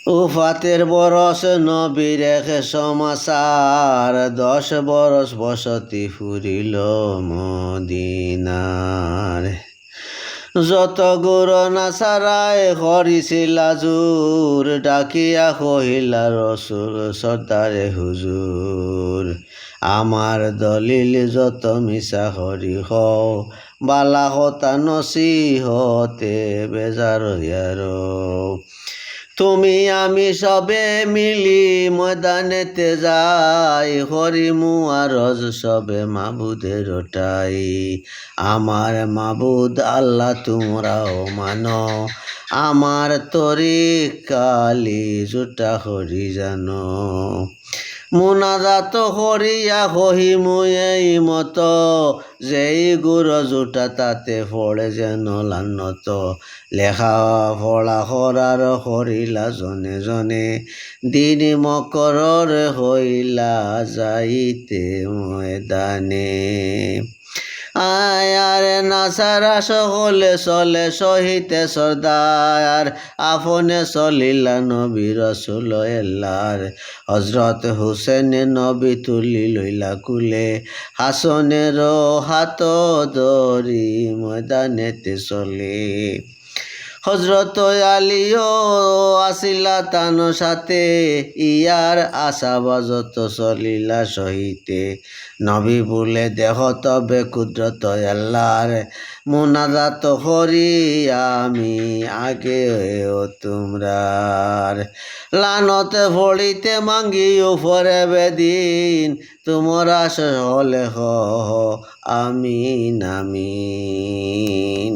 উফাতের বরস নবীর এক সমাচার, 10 বরস বসতি ফুরিল মদিনার। যত গুর নাসারায় করিছিলা জোর, ডাকিয়া কহিলা রসুল সর্দারে হুজুর। আমার দলিল যত মিছা হরি হও, বালা হতা নসিহতে বেজার ইয়ার। তুমি আমি সবে মিলি ময়দানেতে যাই, হরিমু আরজ সবে মাবুদের ওটাই। আমার মাবুদ আল্লাহ তোমরাও মানো, আমার তরিক কালি জুটা হরি জানো। মুনাজাত হরিয়া কহিমু এই মত, যেই গুর জুটা তাতে পড়ে যেন লান্নত। লেখা পড়া হরার হরিলা জনে জনে, দিন মকরর হইলা যাইতে ময়দানে। আয়ার নাসারা সকলে চলে সহিতে সর্দার, আপনে চলিলা নবী রসুল এল্লার। হজরত হুসেন নবী তুলি লইলা কুলে, হাসনের হাত ধরি ময়দানেতে চলে। হজরত আলীও আসিলা তান সাথে, ইয়ার আশাবাজত চলিলা সহিতে। নবী বলে দেহ তবে কুদরত আল্লাহর, মুনাজাত করি আমি আগে ও তোমরার। লানতে ফড়িতে মাঙ্গি উপরে বেদিন, তোমরা হলে আমিন আমিন।